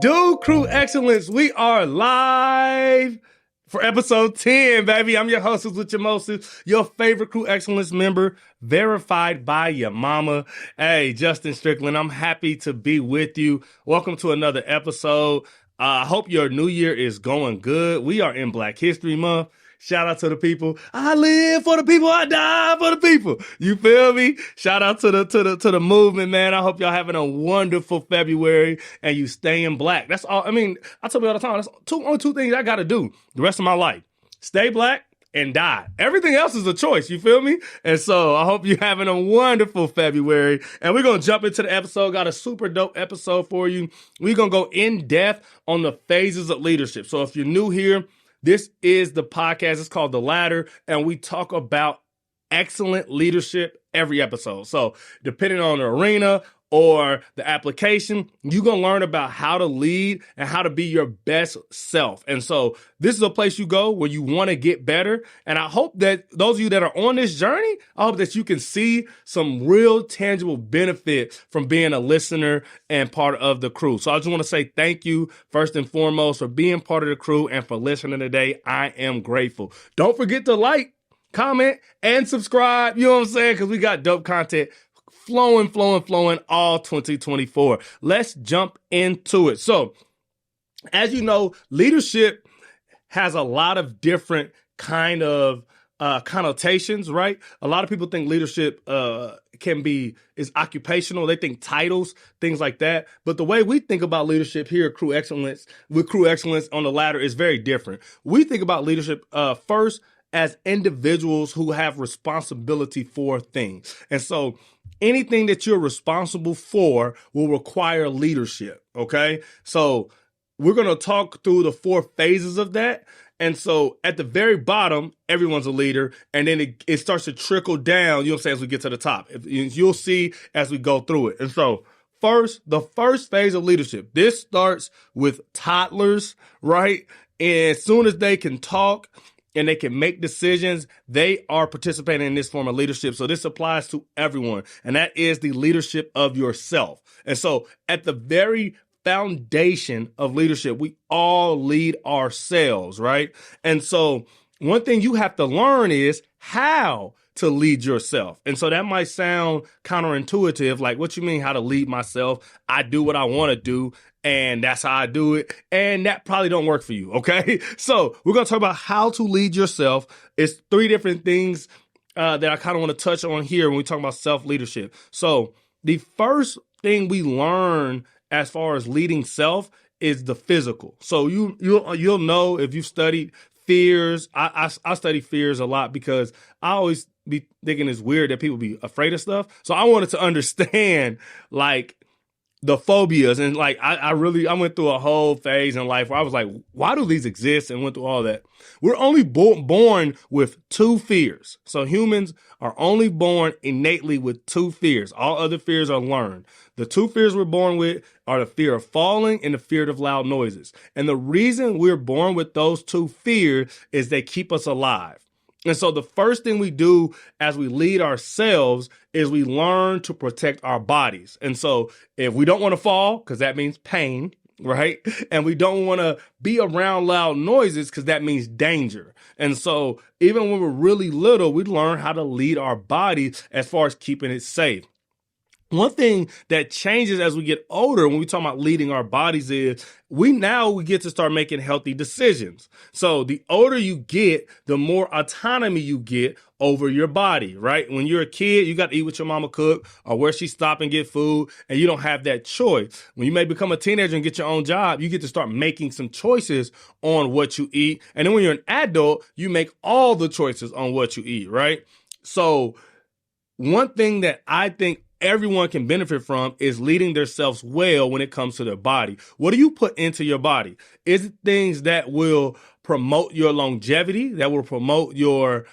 it do, Crew Excellence? We are live for episode 10, baby. I'm your hostess with your Moses, your favorite Crew Excellence member, verified by your mama. Hey, Justin Strickland, I'm happy to be with you. Welcome to another episode. I hope your new year is going good. We are in Black History Month. Shout out to the people. I live for the people. I die for the people. You feel me? Shout out to the movement, man. I hope y'all having a wonderful February and you staying black. That's all. I mean, I tell you all the time, that's only two things I got to do the rest of my life. Stay black and die. Everything else is a choice. You feel me? And so I hope you're having a wonderful February. And we're going to jump into the episode. Got a super dope episode for you. We're going to go in depth on the phases of leadership. So if you're new here, this is the podcast. It's called The Ladder, and we talk about excellent leadership every episode. So depending on the arena or the application, you're going to learn about how to lead and how to be your best self. And so this is a place you go where you want to get better. And I hope that those of you that are on this journey, I hope that you can see some real tangible benefit from being a listener and part of the crew. So I just want to say thank you first and foremost for being part of the crew and for listening today. I am grateful. Don't forget to like, comment, and subscribe. You know what I'm saying? Because we got dope content flowing all 2024. Let's jump into it. So, as you know, leadership has a lot of different kind of connotations, right? A lot of people think leadership is occupational. They think titles, things like that. But the way we think about leadership here at Crew Excellence, with Crew Excellence on the Ladder, is very different. We think about leadership first as individuals who have responsibility for things. And so anything that you're responsible for will require leadership, okay? So we're going to talk through the 4 phases of that. And so at the very bottom, everyone's a leader, and then it starts to trickle down, you know what I'm saying, as we get to the top. You'll see as we go through it. And so the first phase of leadership, this starts with toddlers, right? And as soon as they can talk and they can make decisions, they are participating in this form of leadership. So this applies to everyone, and that is the leadership of yourself. And so at the very foundation of leadership, we all lead ourselves, right? And so one thing you have to learn is how to lead yourself. And so that might sound counterintuitive, like, what you mean how to lead myself? I do what I want to do, and that's how I do it. And that probably don't work for you, okay? So we're going to talk about how to lead yourself. It's 3 different things that I kind of want to touch on here when we talk about self-leadership. So the first thing we learn as far as leading self is the physical. So you'll know if you've studied fears. I study fears a lot because I always be thinking it's weird that people be afraid of stuff. So I wanted to understand, like, the phobias. And like, I went through a whole phase in life where I was like, why do these exist? And went through all that. We're only born with 2 fears. So humans are only born innately with 2 fears. All other fears are learned. The 2 fears we're born with are the fear of falling and the fear of loud noises. And the reason we're born with those 2 fears is they keep us alive. And so the first thing we do as we lead ourselves is we learn to protect our bodies. And so if we don't want to fall, because that means pain, right? And we don't want to be around loud noises because that means danger. And so even when we're really little, we learn how to lead our body as far as keeping it safe. One thing that changes as we get older when we talk about leading our bodies is we get to start making healthy decisions. So the older you get, the more autonomy you get over your body, right? When you're a kid, you got to eat what your mama cook or where she stop and get food, and you don't have that choice. When you may become a teenager and get your own job, you get to start making some choices on what you eat. And then when you're an adult, you make all the choices on what you eat, right? So one thing that I think everyone can benefit from is leading themselves well when it comes to their body. What do you put into your body? Is it things that will promote your longevity, that will promote your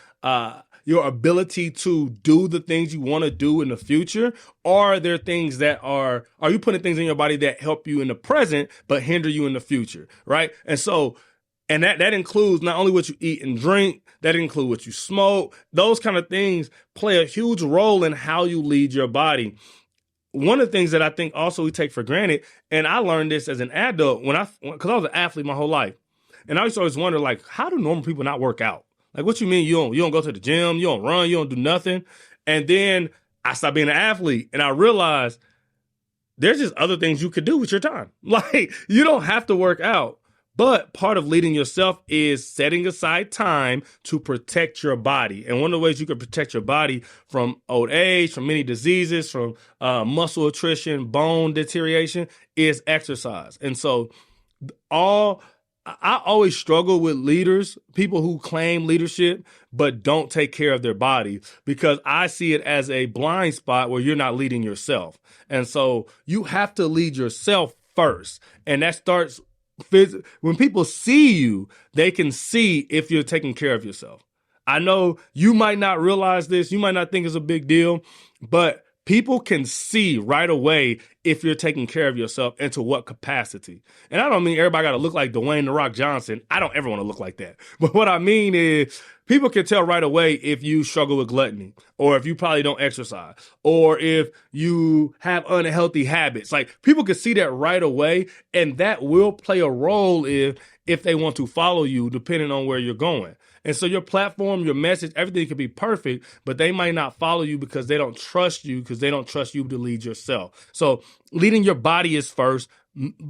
ability to do the things you want to do in the future? Or are there things that are you putting things in your body that help you in the present but hinder you in the future, right? And so, and that includes not only what you eat and drink, that includes what you smoke. Those kind of things play a huge role in how you lead your body. one of the things that I think also we take for granted, and I learned this as an adult because I was an athlete my whole life. And I used to always wonder, like, how do normal people not work out? Like, what you mean you don't go to the gym, you don't run, you don't do nothing? And then I stopped being an athlete and I realized there's just other things you could do with your time. Like, you don't have to work out. But part of leading yourself is setting aside time to protect your body. And one of the ways you can protect your body from old age, from many diseases, from muscle attrition, bone deterioration is exercise. And so I always struggle with leaders, people who claim leadership, but don't take care of their body, because I see it as a blind spot where you're not leading yourself. And so you have to lead yourself first. And that starts when people see you, they can see if you're taking care of yourself. I know you might not realize this. You might not think it's a big deal, but people can see right away if you're taking care of yourself and to what capacity. And I don't mean everybody got to look like Dwayne "The Rock" Johnson. I don't ever want to look like that. But what I mean is people can tell right away if you struggle with gluttony, or if you probably don't exercise, or if you have unhealthy habits. Like, people can see that right away, and that will play a role if they want to follow you, depending on where you're going. And so your platform, your message, everything could be perfect, but they might not follow you because they don't trust you, because they don't trust you to lead yourself. So leading your body is first,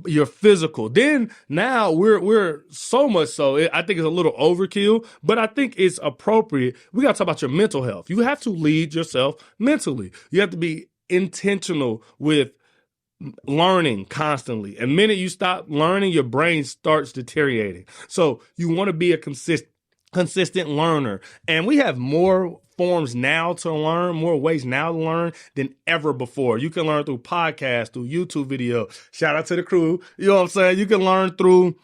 your physical. Then now we're so much so, I think it's a little overkill, but I think it's appropriate. We got to talk about your mental health. You have to lead yourself mentally. You have to be intentional with learning constantly. And the minute you stop learning, your brain starts deteriorating. So you want to be a consistent learner. And we have more forms now to learn, more ways now to learn than ever before. You can learn through podcasts, through YouTube video. Shout out to the crew. You know what I'm saying? You can learn through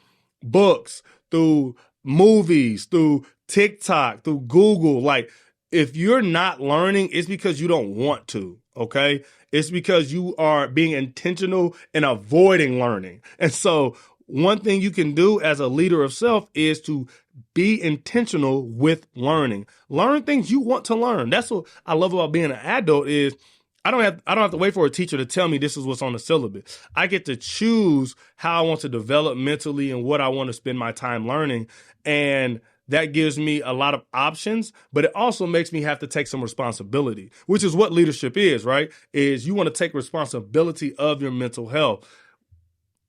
books, through movies, through TikTok, through Google. Like, if you're not learning, it's because you don't want to, okay? It's because you are being intentional and avoiding learning. And so one thing you can do as a leader of self is to be intentional with learning. Learn things you want to learn. That's what I love about being an adult is I don't have to wait for a teacher to tell me this is what's on the syllabus. I get to choose how I want to develop mentally and what I want to spend my time learning. And that gives me a lot of options, but it also makes me have to take some responsibility, which is what leadership is, right? Is you want to take responsibility of your mental health.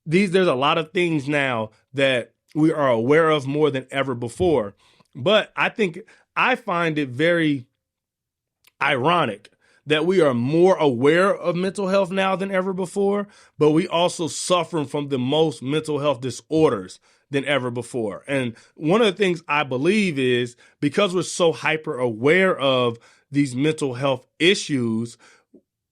There's a lot of things now that we are aware of more than ever before. But I find it very ironic that we are more aware of mental health now than ever before, but we also suffer from the most mental health disorders than ever before. And one of the things I believe is because we're so hyper aware of these mental health issues,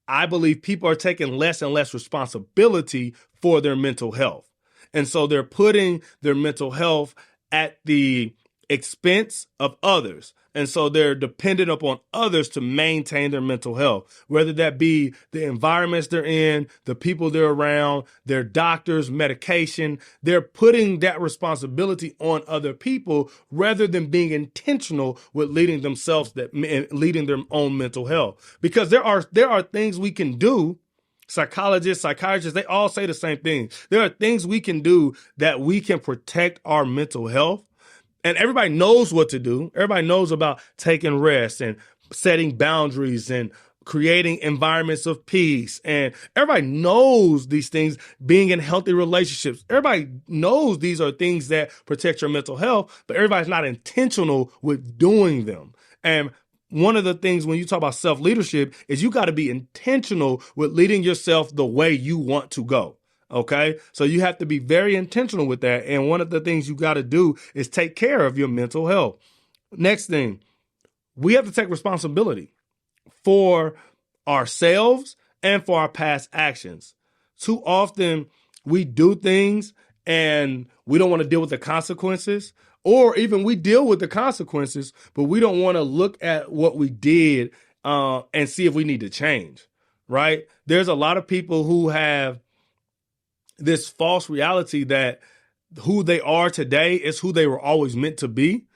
I believe people are taking less and less responsibility for their mental health. And so they're putting their mental health at the expense of others. And so they're dependent upon others to maintain their mental health, whether that be the environments they're in, the people they're around, their doctors, medication. They're putting that responsibility on other people rather than being intentional with leading themselves, leading their own mental health. Because there are things we can do. Psychologists, psychiatrists, they all say the same thing. There are things we can do that we can protect our mental health. And everybody knows what to do. Everybody knows about taking rest and setting boundaries and creating environments of peace. And everybody knows these things, being in healthy relationships. Everybody knows these are things that protect your mental health, but everybody's not intentional with doing them. And one of the things when you talk about self-leadership is you got to be intentional with leading yourself the way you want to go. Okay, so you have to be very intentional with that. And one of the things you got to do is take care of your mental health. Next thing, we have to take responsibility for ourselves and for our past actions. Too often we do things and we don't want to deal with the consequences, or even we deal with the consequences, but we don't want to look at what we did and see if we need to change, right? There's a lot of people who have this false reality that who they are today is who they were always meant to be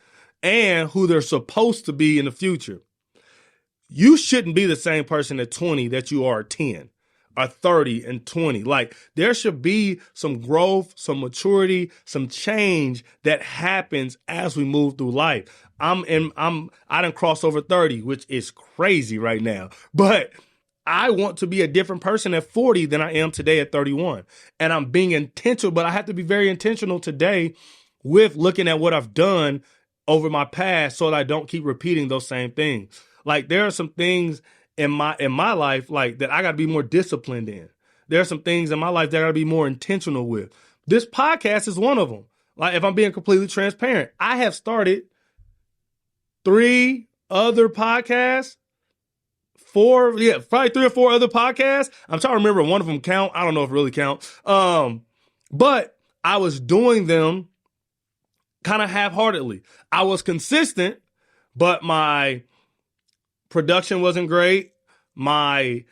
and who they're supposed to be in the future. You shouldn't be the same person at 20 that you are at 10. are 30 and 20. Like, there should be some growth, some maturity, some change that happens as we move through life. I done crossed over 30, which is crazy right now. But I want to be a different person at 40 than I am today at 31. And I'm being intentional, but I have to be very intentional today with looking at what I've done over my past so that I don't keep repeating those same things. Like, there are some things in my life, like, that I got to be more disciplined in. There are some things in my life that I got to be more intentional with. This podcast is one of them. Like, if I'm being completely transparent, I have started 3 other podcasts, probably 3 or 4 other podcasts. I'm trying to remember one of them count. I don't know if it really counts. But I was doing them kind of half-heartedly. I was consistent, but my production wasn't great. My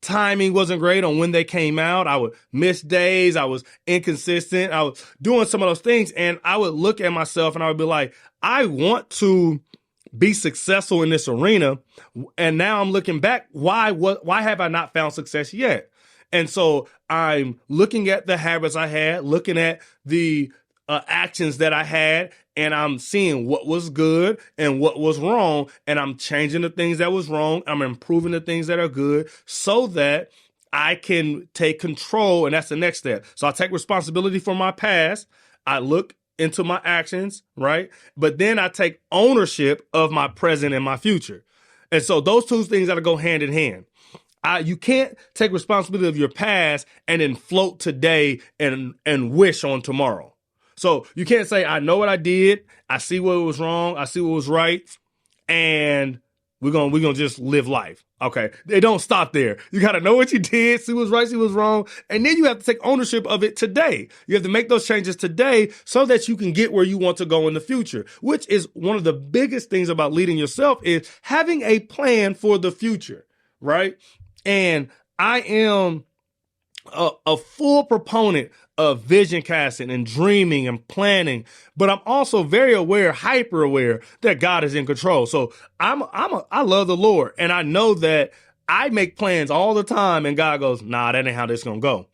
timing wasn't great on when they came out. I would miss days. I was inconsistent. I was doing some of those things, and I would look at myself and I would be like, I want to be successful in this arena. And now I'm looking back. Why have I not found success yet? And so I'm looking at the habits I had, looking at the actions that I had, and I'm seeing what was good and what was wrong. And I'm changing the things that was wrong. I'm improving the things that are good so that I can take control. And that's the next step. So I take responsibility for my past. I look into my actions, right? But then I take ownership of my present and my future. And so those two things got to go hand in hand. You can't take responsibility of your past and then float today and wish on tomorrow. So you can't say, I know what I did. I see what was wrong. I see what was right. And we're going to just live life. Okay. They don't stop there. You got to know what you did, see what's right, see what's wrong. And then you have to take ownership of it today. You have to make those changes today so that you can get where you want to go in the future, which is one of the biggest things about leading yourself is having a plan for the future, right? And I am a full proponent of vision casting and dreaming and planning, but I'm also very aware, hyper aware that God is in control. So I love the Lord, and I know that I make plans all the time, and God goes, nah, that ain't how this gonna go.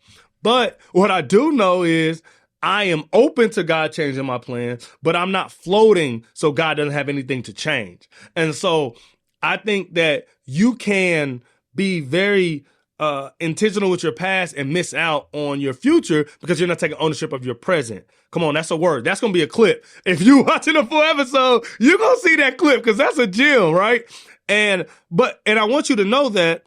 But what I do know is I am open to God changing my plans, but I'm not floating so God doesn't have anything to change. And so I think that you can be very intentional with your past and miss out on your future because you're not taking ownership of your present. Come on, that's a word. That's going to be a clip. If you're watching the full episode, you're going to see that clip because that's a gem, right? And I want you to know that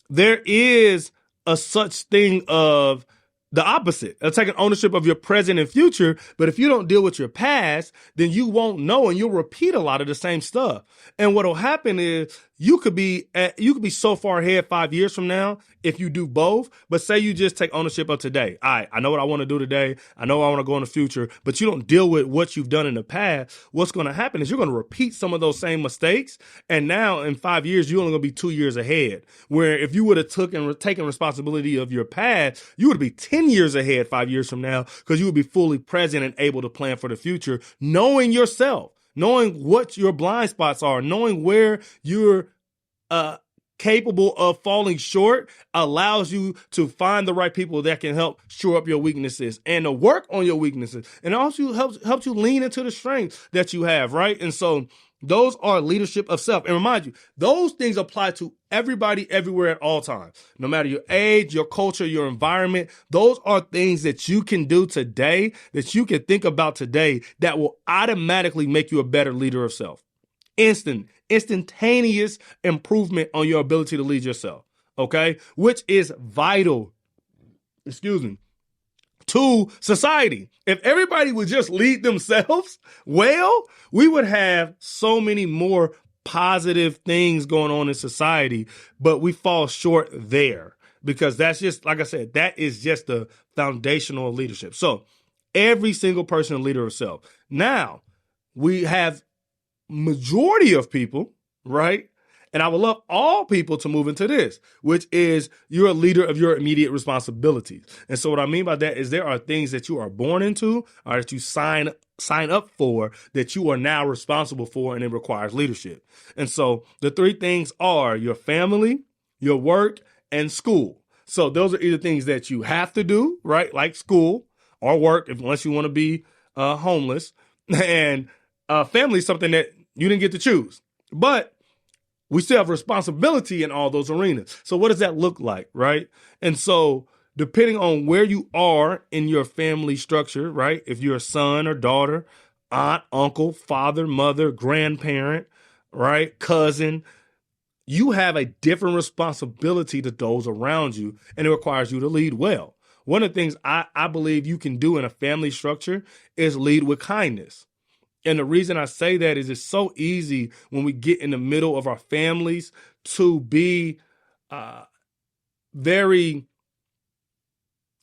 there is a such thing of the opposite of taking ownership of your present and future. But if you don't deal with your past, then you won't know and you'll repeat a lot of the same stuff. And what'll happen is you could be so far ahead 5 years from now if you do both. But say you just take ownership of today. All right, I know what I want to do today. I know I want to go in the future, but you don't deal with what you've done in the past. What's going to happen is you're going to repeat some of those same mistakes. And now in 5 years, you're only going to be 2 years ahead. Where if you would have taken responsibility of your past, you would be 10 years ahead 5 years from now because you would be fully present and able to plan for the future, knowing yourself, knowing what your blind spots are, knowing where you're capable of falling short allows you to find the right people that can help shore up your weaknesses and to work on your weaknesses. And also helps you lean into the strengths that you have, right? And so those are leadership of self. And remind you, those things apply to everybody, everywhere, at all times. No matter your age, your culture, your environment, those are things that you can do today, that you can think about today that will automatically make you a better leader of self. Instantaneous improvement on your ability to lead yourself, okay? Which is vital, to society. If everybody would just lead themselves well, we would have so many more positive things going on in society, but we fall short there because that's just, like I said, that is just the foundational leadership. So every single person a leader of self. Now, we have majority of people, right? And I would love all people to move into this, which is you're a leader of your immediate responsibilities. And so what I mean by that is there are things that you are born into or that you sign up for that you are now responsible for, and it requires leadership. And so the 3 things are your family, your work, and school. So those are either things that you have to do, right? Like school or work, unless you want to be homeless. And family is something that you didn't get to choose. But we still have responsibility in all those arenas. So what does that look like, right? And so depending on where you are in your family structure, right? If you're a son or daughter, aunt, uncle, father, mother, grandparent, right? Cousin, you have a different responsibility to those around you, and it requires you to lead well. One of the things I believe you can do in a family structure is lead with kindness. And the reason I say that is it's so easy when we get in the middle of our families to be very,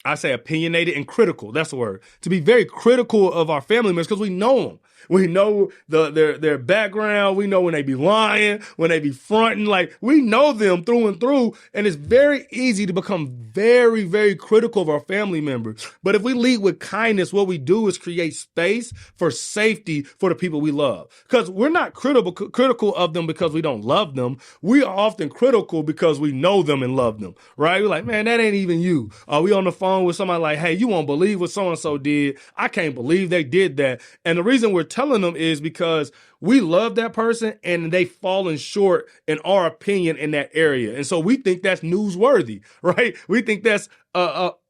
I say, opinionated and critical. That's the word. To be very critical of our family members because we know them. We know their background. We know when they be lying, when they be fronting. Like, we know them through and through. And it's very easy to become very, very critical of our family members. But if we lead with kindness, what we do is create space for safety for the people we love. Because we're not critical of them because we don't love them. We are often critical because we know them and love them, right? We're like, man, that ain't even you. We on the phone with somebody like, hey, you won't believe what so-and-so did. I can't believe they did that. And the reason we're telling them is because we love that person and they've fallen short in our opinion in that area. And so we think that's newsworthy, right? We think that's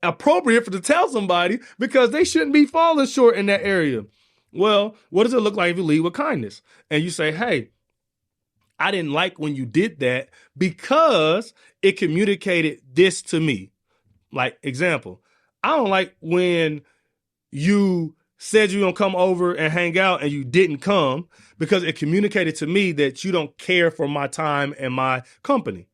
appropriate to tell somebody because they shouldn't be falling short in that area. Well, what does it look like if you lead with kindness? And you say, hey, I didn't like when you did that because it communicated this to me. Like, example, I don't like when you said you were going to come over and hang out and you didn't come because it communicated to me that you don't care for my time and my company.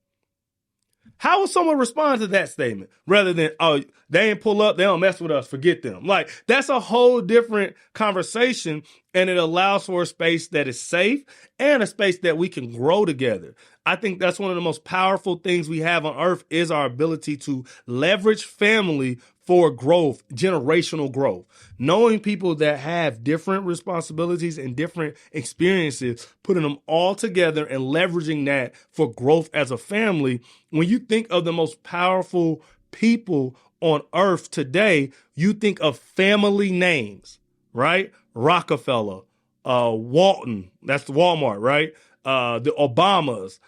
How will someone respond to that statement rather than, oh, they ain't pull up, they don't mess with us, forget them? Like, that's a whole different conversation, and it allows for a space that is safe and a space that we can grow together. I think that's one of the most powerful things we have on earth is our ability to leverage family for growth, generational growth. Knowing people that have different responsibilities and different experiences, putting them all together and leveraging that for growth as a family. When you think of the most powerful people on earth today, you think of family names, right? Rockefeller, Walton, that's Walmart, right? The Obamas,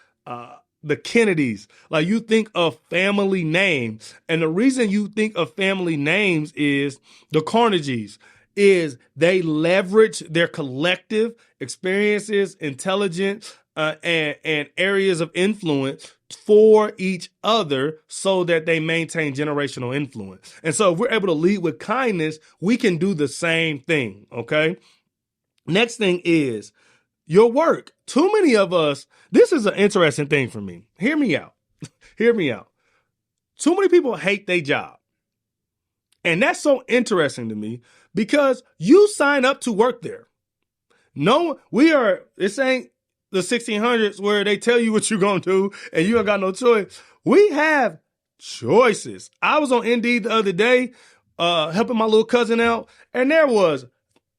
the Kennedys. Like, you think of family names. And the reason you think of family names is the Carnegies, is they leverage their collective experiences, intelligence, and areas of influence for each other so that they maintain generational influence. And so if we're able to lead with kindness, we can do the same thing, okay? Next thing is your work. Too many of us, this is an interesting thing for me. Hear me out. Hear me out. Too many people hate their job. And that's so interesting to me because you sign up to work there. No, this ain't the 1600s where they tell you what you're going to do and you ain't got no choice. We have choices. I was on Indeed the other day, helping my little cousin out, and there was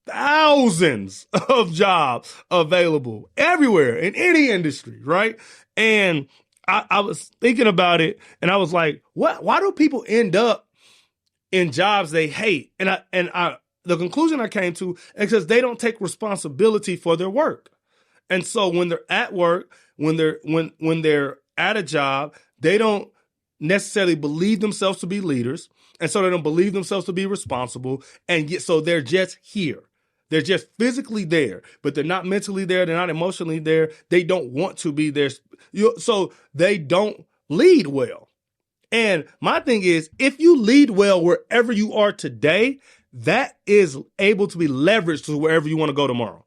thousands of jobs available everywhere in any industry, right? And I was thinking about it, and I was like, why do people end up in jobs they hate? And the conclusion I came to is because they don't take responsibility for their work. And so when they're at work, when they're at a job, they don't necessarily believe themselves to be leaders. And so they don't believe themselves to be responsible. And so they're just here. They're just physically there, but they're not mentally there. They're not emotionally there. They don't want to be there. So they don't lead well. And my thing is, if you lead well wherever you are today, that is able to be leveraged to wherever you want to go tomorrow.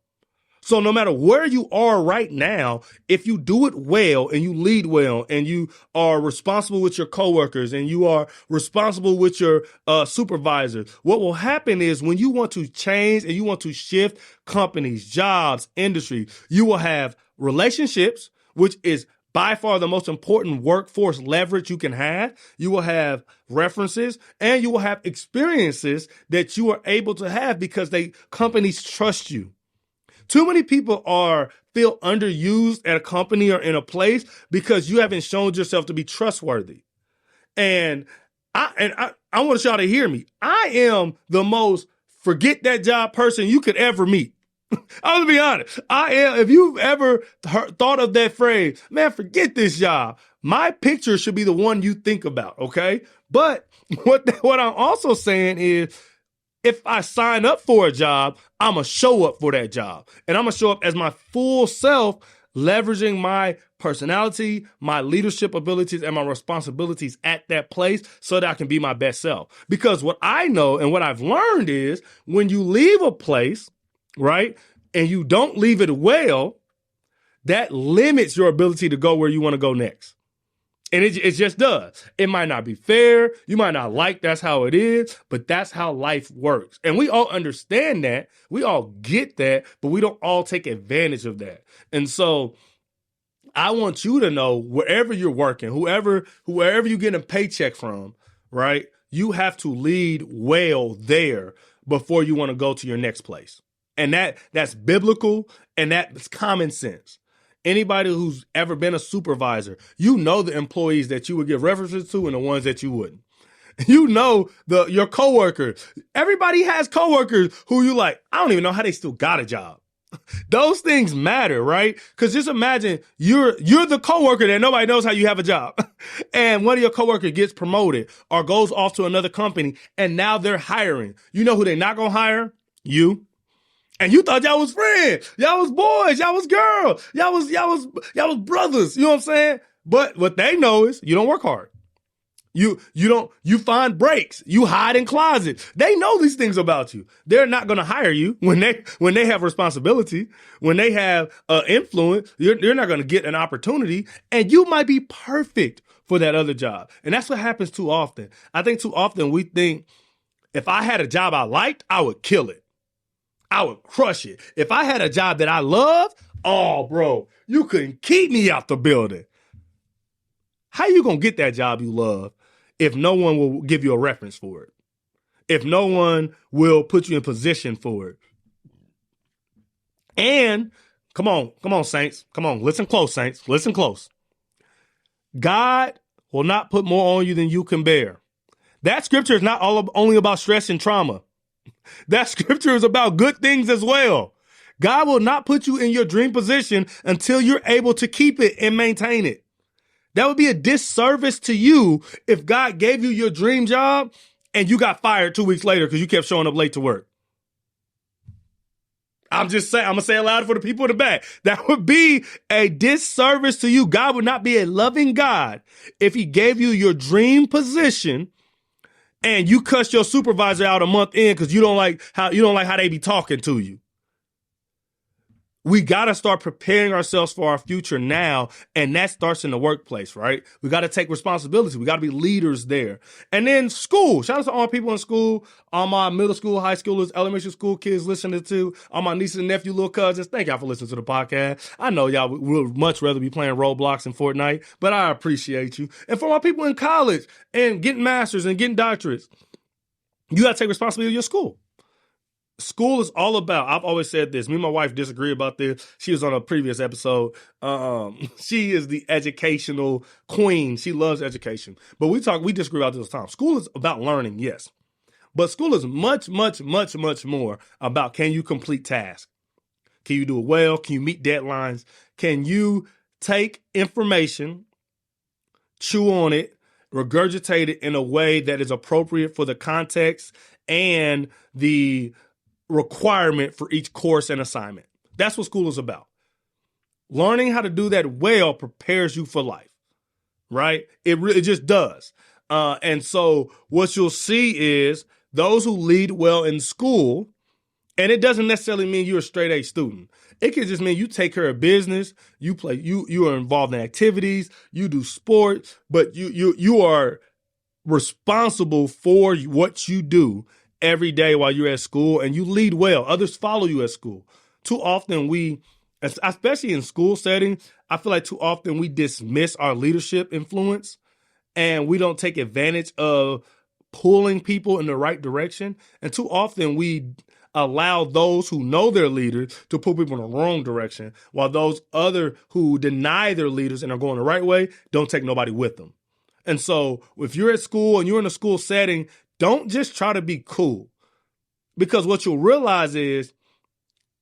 So no matter where you are right now, if you do it well and you lead well and you are responsible with your coworkers and you are responsible with your supervisors, what will happen is when you want to change and you want to shift companies, jobs, industry, you will have relationships, which is by far the most important workforce leverage you can have. You will have references and you will have experiences that you are able to have because companies trust you. Too many people feel underused at a company or in a place because you haven't shown yourself to be trustworthy. And I want y'all to hear me. I am the most forget that job person you could ever meet. I'm gonna be honest. I am. If you've ever thought of that phrase, man, forget this job. My picture should be the one you think about. Okay. But what I'm also saying is, if I sign up for a job, I'm going to show up for that job. And I'm going to show up as my full self, leveraging my personality, my leadership abilities, and my responsibilities at that place so that I can be my best self. Because what I know and what I've learned is when you leave a place, right, and you don't leave it well, that limits your ability to go where you want to go next. And it just does. It might not be fair. You might not like that's how it is, but that's how life works. And we all understand that. We all get that, but we don't all take advantage of that. And so I want you to know, wherever you're working, whoever you're getting a paycheck from, right? You have to lead well there before you want to go to your next place. And that's biblical and that's common sense. Anybody who's ever been a supervisor, you know the employees that you would give references to and the ones that you wouldn't. You know your coworkers. Everybody has coworkers who you like, I don't even know how they still got a job. Those things matter, right? Because just imagine you're the coworker that nobody knows how you have a job. And one of your coworkers gets promoted or goes off to another company and now they're hiring. You know who they're not going to hire? You. And you thought y'all was friends. Y'all was boys. Y'all was girls. Y'all was brothers. You know what I'm saying? But what they know is you don't work hard. You find breaks. You hide in closets. They know these things about you. They're not going to hire you when they have responsibility, when they have influence. You're not going to get an opportunity, and you might be perfect for that other job. And that's what happens too often. I think too often we think if I had a job I liked, I would kill it. I would crush it. If I had a job that I loved, oh, bro, you couldn't keep me out the building. How you going to get that job you love if no one will give you a reference for it? If no one will put you in position for it? And come on, saints. Come on, listen close, saints. Listen close. God will not put more on you than you can bear. That scripture is not only about stress and trauma. That scripture is about good things as well. God will not put you in your dream position until you're able to keep it and maintain it. That would be a disservice to you if God gave you your dream job and you got fired 2 weeks later because you kept showing up late to work. I'm just saying, I'm going to say it loud for the people in the back. That would be a disservice to you. God would not be a loving God if he gave you your dream position and you cussed your supervisor out a month in because you don't like how they be talking to you. We got to start preparing ourselves for our future now, and that starts in the workplace, right? We got to take responsibility. We got to be leaders there. And then school. Shout out to all people in school, all my middle school, high schoolers, elementary school kids listening to, all my nieces and nephew, little cousins. Thank y'all for listening to the podcast. I know y'all would much rather be playing Roblox and Fortnite, but I appreciate you. And for my people in college and getting masters and getting doctorates, you got to take responsibility of your school. School is all about, I've always said this, me and my wife disagree about this. She was on a previous episode. She is the educational queen. She loves education. But we disagree about this all the time. School is about learning, yes. But school is much, much, much, much more about, can you complete tasks? Can you do it well? Can you meet deadlines? Can you take information, chew on it, regurgitate it in a way that is appropriate for the context and the requirement for each course and assignment? That's what school is about. Learning how to do that well prepares you for life, right? It just does. And so what you'll see is those who lead well in school, and it doesn't necessarily mean you're a straight A student. It could just mean you take care of business, you are involved in activities, you do sports, but you are responsible for what you do every day while you're at school, and you lead well. Others follow you at school. Too often we, especially in school settings, I feel like too often we dismiss our leadership influence and we don't take advantage of pulling people in the right direction. And too often we allow those who know their leaders to pull people in the wrong direction, while those other who deny their leaders and are going the right way don't take nobody with them. And so if you're at school and you're in a school setting, don't just try to be cool. Because what you'll realize is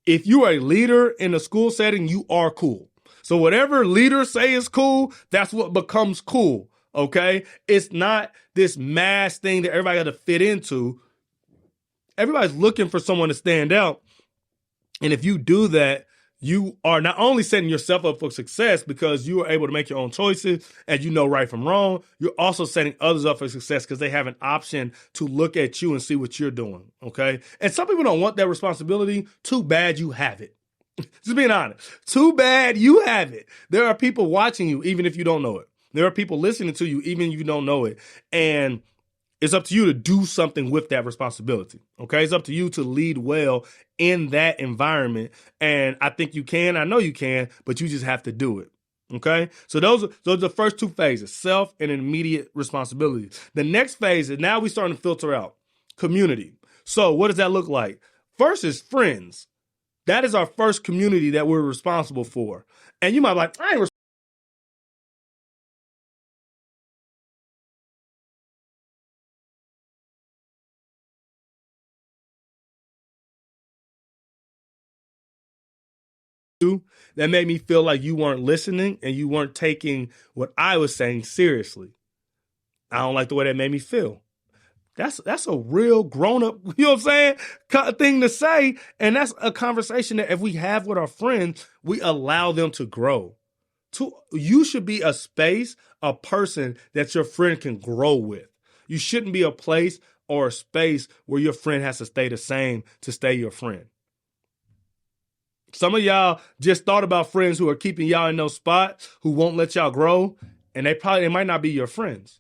if you are a leader in a school setting, you are cool. So whatever leaders say is cool, that's what becomes cool. Okay? It's not this mass thing that everybody got to fit into. Everybody's looking for someone to stand out. And if you do that, you are not only setting yourself up for success because you are able to make your own choices and you know right from wrong, you're also setting others up for success because they have an option to look at you and see what you're doing, okay? And some people don't want that responsibility. Too bad you have it. Just being honest. Too bad you have it. There are people watching you even if you don't know it. There are people listening to you even if you don't know it. And it's up to you to do something with that responsibility, okay? It's up to you to lead well in that environment, and I think you can. I know you can, but you just have to do it, okay? So those are the first two phases, self and immediate responsibility. The next phase is now we're starting to filter out community. So what does that look like? First is friends. That is our first community that we're responsible for. And you might be like, I ain't that made me feel like you weren't listening and you weren't taking what I was saying seriously. I don't like the way that made me feel. That's a real grown up, you know what I'm saying, thing to say. And that's a conversation that if we have with our friends, we allow them to grow. You should be a space, a person that your friend can grow with. You shouldn't be a place or a space where your friend has to stay the same to stay your friend. Some of y'all just thought about friends who are keeping y'all in those spots, who won't let y'all grow, and they might not be your friends.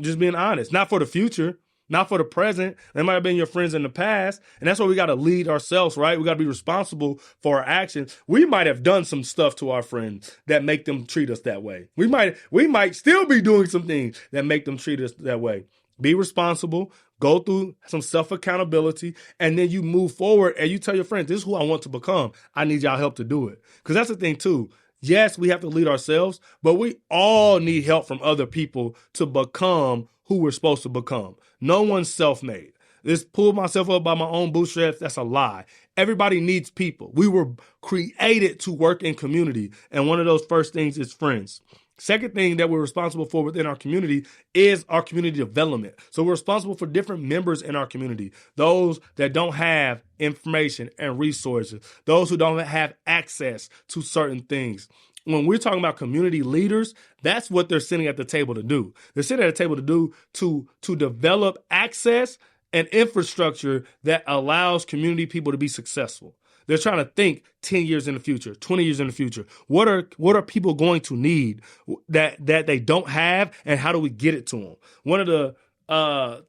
Just being honest. Not for the future, not for the present. They might have been your friends in the past, and that's why we got to lead ourselves, right? We got to be responsible for our actions. We might have done some stuff to our friends that make them treat us that way. We might still be doing some things that make them treat us that way. Be responsible. Go through some self-accountability, and then you move forward and you tell your friends, this is who I want to become. I need y'all help to do it. Because that's the thing too. Yes, we have to lead ourselves, but we all need help from other people to become who we're supposed to become. No one's self-made. This pull myself up by my own bootstraps, that's a lie. Everybody needs people. We were created to work in community, and one of those first things is friends. Second thing that we're responsible for within our community is our community development. So we're responsible for different members in our community, those that don't have information and resources, those who don't have access to certain things. When we're talking about community leaders, that's what they're sitting at the table to do. They're sitting at the table to do to develop access and infrastructure that allows community people to be successful. They're trying to think 10 years in the future, 20 years in the future. What are people going to need that they don't have, and how do we get it to them? One of the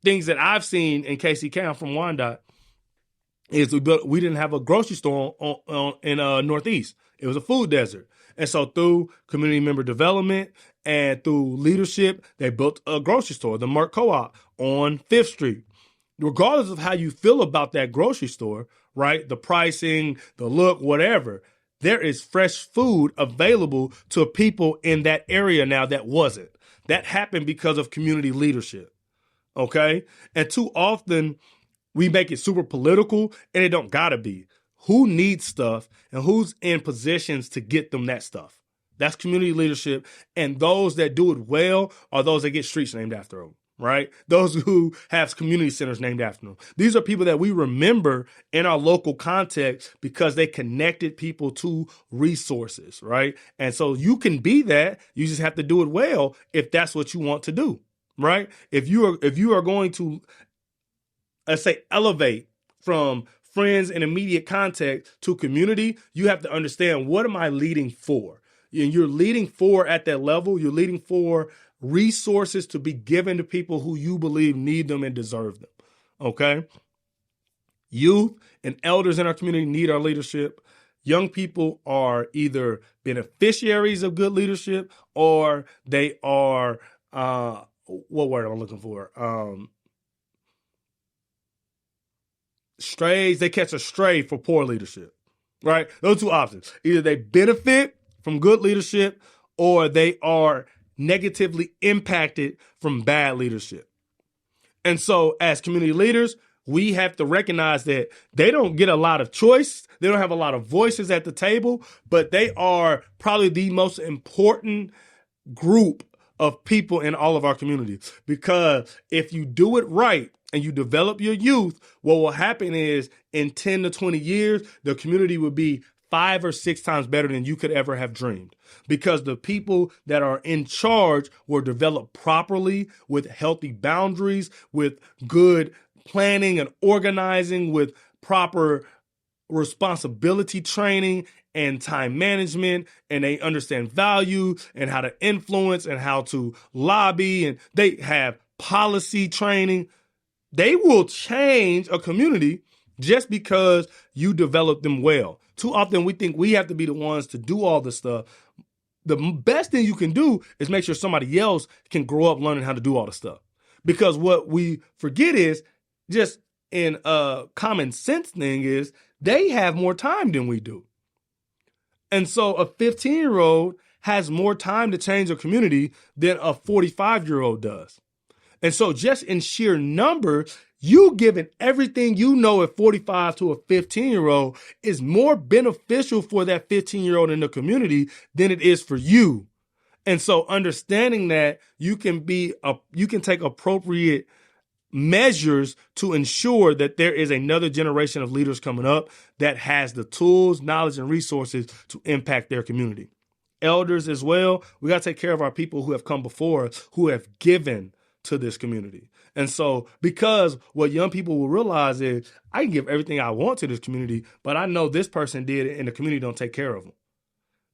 things that I've seen in KCK, I'm from Wyandotte, is we didn't have a grocery store in Northeast. It was a food desert. And so through community member development and through leadership, they built a grocery store, the Merck Co-op on 5th Street. Regardless of how you feel about that grocery store, right? The pricing, the look, whatever, there is fresh food available to people in that area now that wasn't. That happened because of community leadership, okay? And too often we make it super political, and it don't gotta be. Who needs stuff and who's in positions to get them that stuff? That's community leadership, and those that do it well are those that get streets named after them. Right? Those who have community centers named after them. These are people that we remember in our local context because they connected people to resources, right? And so you can be that. You just have to do it well if that's what you want to do, right? If you are going to, let's say, elevate from friends and immediate contact to community, you have to understand, what am I leading for? And you're leading for at that level. You're leading for resources to be given to people who you believe need them and deserve them. Okay? Youth and elders in our community need our leadership. Young people are either beneficiaries of good leadership, or they are, what word am I looking for? Strays. They catch a stray for poor leadership, right? Those two options. Either they benefit from good leadership, or they are negatively impacted from bad leadership. And so as community leaders, we have to recognize that they don't get a lot of choice. They don't have a lot of voices at the table, but they are probably the most important group of people in all of our communities. Because if you do it right and you develop your youth, what will happen is in 10 to 20 years, the community will be 5 or 6 times better than you could ever have dreamed. Because the people that are in charge were developed properly with healthy boundaries, with good planning and organizing, with proper responsibility training and time management, and they understand value and how to influence and how to lobby, and they have policy training. They will change a community just because you develop them well. Too often we think we have to be the ones to do all this stuff. The best thing you can do is make sure somebody else can grow up learning how to do all the stuff. Because what we forget is, just in a common sense thing, is they have more time than we do. And so a 15-year-old has more time to change a community than a 45-year-old does. And so just in sheer number, you giving everything you know at 45 to a 15-year-old is more beneficial for that 15-year-old in the community than it is for you. And so understanding that you can take appropriate measures to ensure that there is another generation of leaders coming up that has the tools, knowledge, and resources to impact their community. Elders as well, we got to take care of our people who have come before us, who have given to this community. And so, because what young people will realize is, I can give everything I want to this community, but I know this person did it and the community don't take care of them.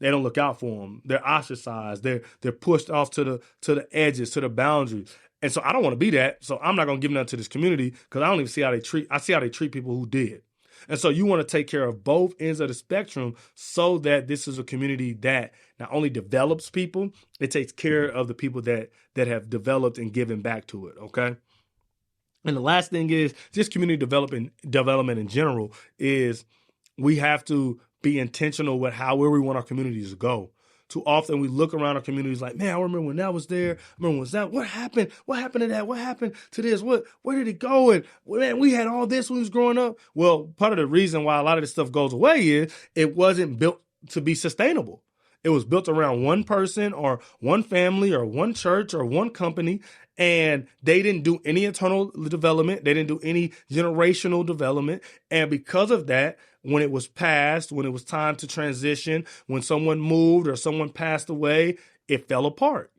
They don't look out for them. They're ostracized. They're pushed off to the edges, to the boundaries. And so I don't want to be that. So I'm not going to give nothing to this community, because I don't even see how they treat. I see how they treat people who did. And so you want to take care of both ends of the spectrum so that this is a community that not only develops people, it takes care of the people that have developed and given back to it. Okay. And the last thing is just community development in general is we have to be intentional with where we want our communities to go. Too often we look around our communities like, man, I remember when that was there. I remember when was that? What happened? What happened to that? What happened to this? Where did it go? And man, we had all this when we was growing up. Well, part of the reason why a lot of this stuff goes away is it wasn't built to be sustainable. It was built around one person or one family or one church or one company, and they didn't do any internal development. They didn't do any generational development. And because of that, when it was passed, when it was time to transition, when someone moved or someone passed away, it fell apart.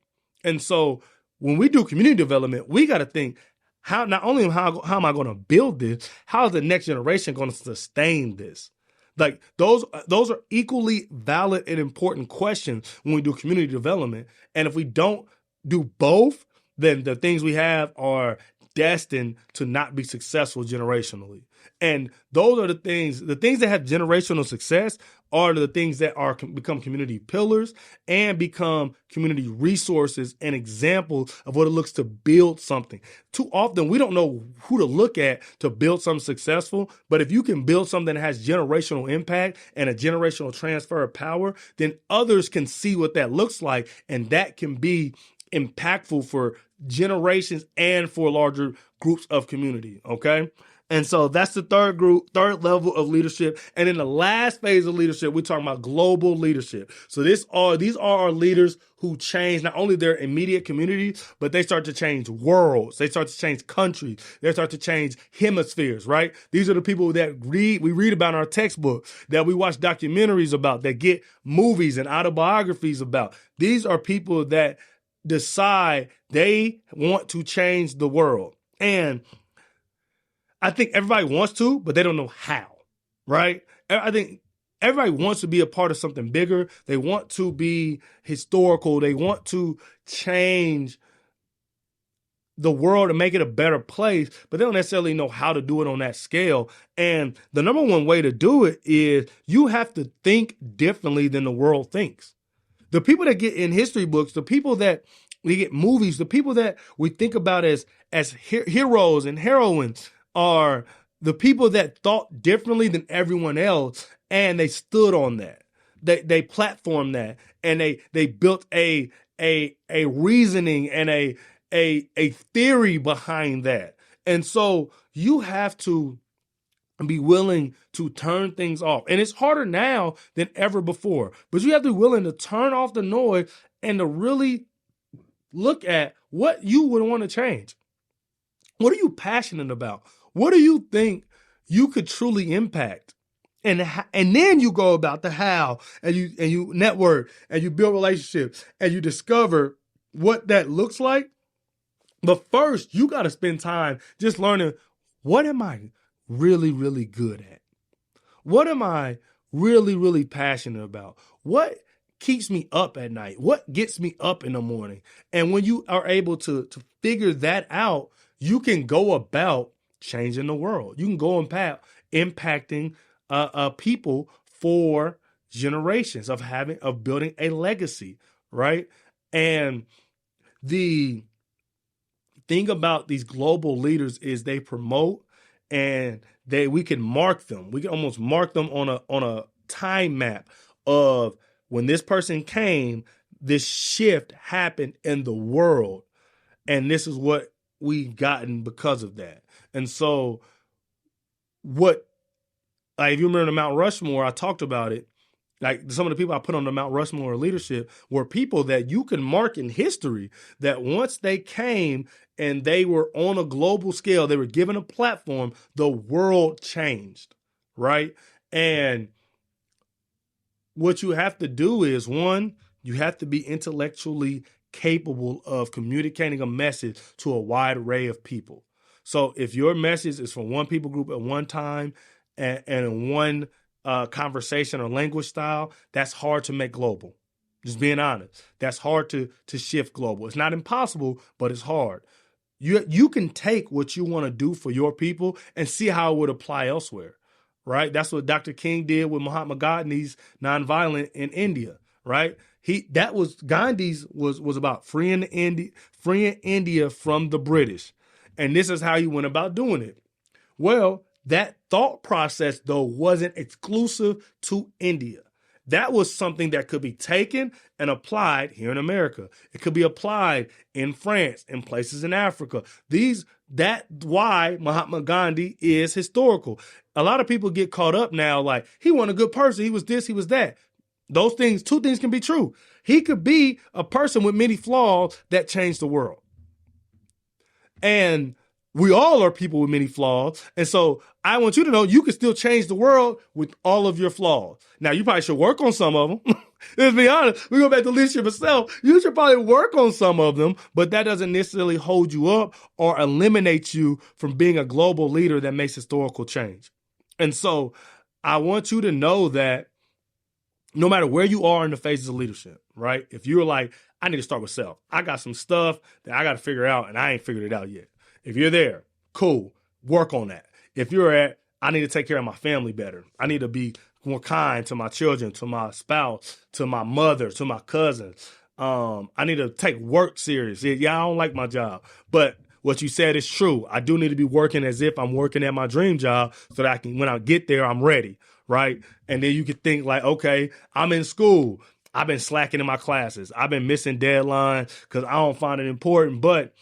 And so when we do community development, we got to think, how am I going to build this? How is the next generation going to sustain this? Like those are equally valid and important questions when we do community development. And if we don't do both, then the things we have are destined to not be successful generationally. And those are the things that have generational success are the things that become community pillars and become community resources and examples of what it looks to build something. Too often, we don't know who to look at to build something successful, but if you can build something that has generational impact and a generational transfer of power, then others can see what that looks like, and that can be impactful for generations and for larger groups of community, okay? And so that's the third level of leadership. And in the last phase of leadership, we're talking about global leadership. So these are our leaders who change not only their immediate community, but they start to change worlds. They start to change countries. They start to change hemispheres, right? These are the people that we read about in our textbook, that we watch documentaries about, that get movies and autobiographies about. These are people that decide they want to change the world. And I think everybody wants to, but they don't know how, right? I think everybody wants to be a part of something bigger. They want to be historical. They want to change the world and make it a better place, but they don't necessarily know how to do it on that scale. And the number one way to do it is you have to think differently than the world thinks. The people that get in history books, the people that we get movies, the people that we think about as heroes and heroines are the people that thought differently than everyone else, and they stood on that. They platformed that, and they built a a reasoning and a theory behind that. And so you have to be willing to turn things off. And it's harder now than ever before, but you have to be willing to turn off the noise and to really look at what you would want to change. What are you passionate about? What do you think you could truly impact? And then you go about the how, and you network, and you build relationships, and you discover what that looks like. But first, you got to spend time just learning, what am I really, really good at? What am I really, really passionate about? What keeps me up at night? What gets me up in the morning? And when you are able to figure that out, you can go about changing the world. You can go about impacting people for generations of building a legacy, right? And the thing about these global leaders is they promote, and we can mark them. We can almost mark them on a time map of when this person came, this shift happened in the world, and this is what we've gotten because of that. And so if you remember the Mount Rushmore, I talked about it. Like, some of the people I put on the Mount Rushmore leadership were people that you can mark in history, that once they came and they were on a global scale, they were given a platform, the world changed, right? And what you have to do is, one, you have to be intellectually capable of communicating a message to a wide array of people. So if your message is from one people group at one time and in one conversation or language style, that's hard to make global. Just being honest. That's hard to shift global. It's not impossible, but it's hard. You can take what you want to do for your people and see how it would apply elsewhere, right? That's what Dr. King did with Mahatma Gandhi's nonviolent in India, right? Gandhi's was about freeing India from the British. And this is how he went about doing it. Well, that thought process, though, wasn't exclusive to India. That was something that could be taken and applied here in America. It could be applied in France, in places in Africa. That's why Mahatma Gandhi is historical. A lot of people get caught up now, like, he wasn't a good person. He was this, he was that. Two things can be true. He could be a person with many flaws that changed the world. And we all are people with many flaws. And so I want you to know you can still change the world with all of your flaws. Now, you probably should work on some of them. Let's be honest. We go back to leadership itself. You should probably work on some of them, but that doesn't necessarily hold you up or eliminate you from being a global leader that makes historical change. And so I want you to know that no matter where you are in the phases of leadership, right? If you're like, I need to start with self. I got some stuff that I got to figure out, and I ain't figured it out yet. If you're there, cool, work on that. If you're at, I need to take care of my family better. I need to be more kind to my children, to my spouse, to my mother, to my cousins. I need to take work serious. Yeah, I don't like my job, but what you said is true. I do need to be working as if I'm working at my dream job so that when I get there, I'm ready, right? And then you could think like, okay, I'm in school. I've been slacking in my classes. I've been missing deadlines because I don't find it important, but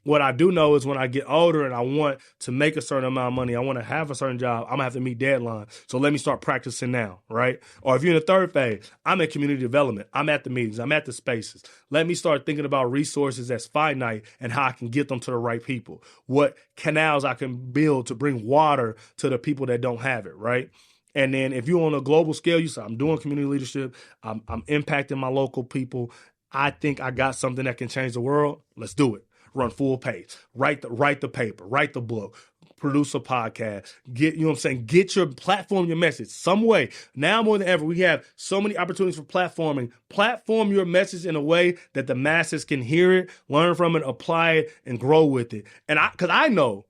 what I do know is when I get older and I want to make a certain amount of money, I want to have a certain job, I'm going to have to meet deadlines. So let me start practicing now, right? Or if you're in the third phase, I'm in community development. I'm at the meetings. I'm at the spaces. Let me start thinking about resources that's finite and how I can get them to the right people. What canals I can build to bring water to the people that don't have it, right? And then if you're on a global scale, you say, I'm doing community leadership. I'm impacting my local people. I think I got something that can change the world. Let's do it. Run full pace, write the paper, write the book, produce a podcast, get your platform, your message some way. Now more than ever, we have so many opportunities for platforming. Platform your message in a way that the masses can hear it, learn from it, apply it, and grow with it. And because I know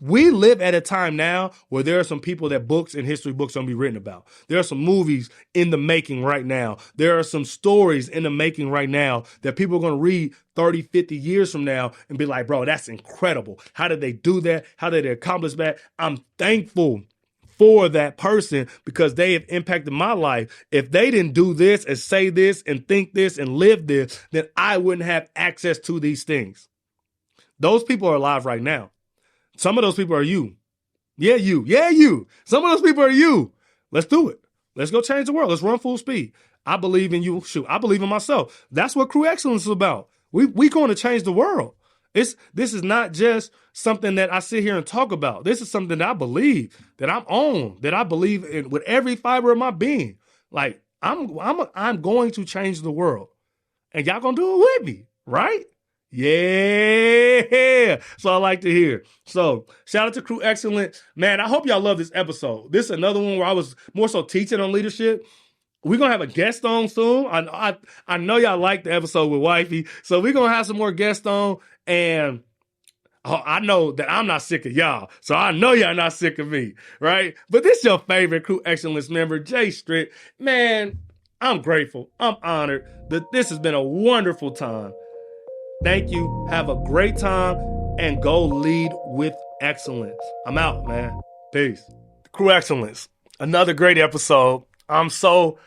we live at a time now where there are some people that books and history books don't be written about. There are some movies in the making right now. There are some stories in the making right now that people are going to read 30, 50 years from now and be like, bro, that's incredible. How did they do that? How did they accomplish that? I'm thankful for that person because they have impacted my life. If they didn't do this and say this and think this and live this, then I wouldn't have access to these things. Those people are alive right now. Some of those people are you. Yeah, you. Yeah, you. Some of those people are you. Let's do it. Let's go change the world. Let's run full speed. I believe in you. Shoot, I believe in myself. That's what Crew Excellence is about. We going to change the world. This is not just something that I sit here and talk about. This is something that I believe, that I'm on, that I believe in with every fiber of my being. Like I'm going to change the world, and y'all gonna do it with me, right? Yeah. So I like to hear. So shout out to Crew Excellence. Man, I hope y'all love this episode. This is another one where I was more so teaching on leadership. We're going to have a guest on soon. I know y'all like the episode with Wifey. So we're going to have some more guests on. And I know that I'm not sick of y'all. So I know y'all not sick of me, right? But this is your favorite Crew Excellence member, Jay Strick. Man, I'm grateful. I'm honored that this has been a wonderful time. Thank you. Have a great time and go lead with excellence. I'm out, man. Peace. Crew Excellence. Another great episode. I'm so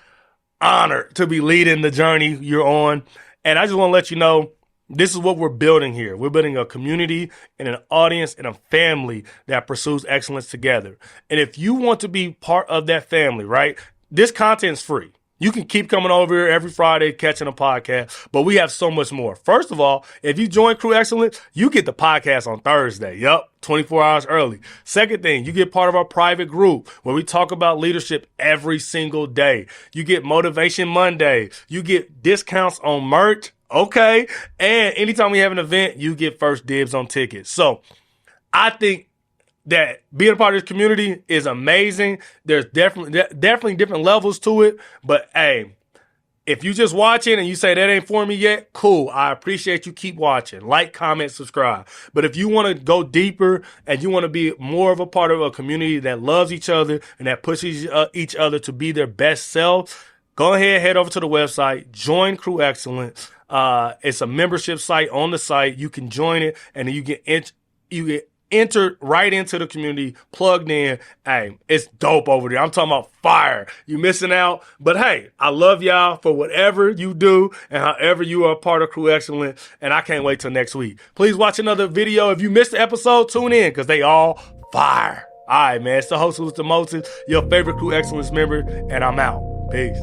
honored to be leading the journey you're on. And I just want to let you know, this is what we're building here. We're building a community and an audience and a family that pursues excellence together. And if you want to be part of that family, right, this content is free. You can keep coming over here every Friday, catching a podcast, but we have so much more. First of all, if you join Crew Excellence, you get the podcast on Thursday. Yup, 24 hours early. Second thing, you get part of our private group where we talk about leadership every single day. You get Motivation Monday. You get discounts on merch. Okay. And anytime we have an event, you get first dibs on tickets. So I think that being a part of this community is amazing. There's definitely different levels to it. But hey, if you just watching and you say that ain't for me yet, cool. I appreciate you. Keep watching. Like, comment, subscribe. But if you want to go deeper and you want to be more of a part of a community that loves each other and that pushes each other to be their best self, go ahead, head over to the website, join Crew Excellence. It's a membership site on the site. You can join it and then you get entered right into the community, plugged in. Hey, it's dope over there. I'm talking about fire. You missing out. But hey, I love y'all for whatever you do and however you are a part of Crew Excellence. And I can't wait till next week. Please watch another video. If you missed the episode, tune in because they all fire. All right, man. It's the host who's the most, your favorite Crew Excellence member, and I'm out. Peace.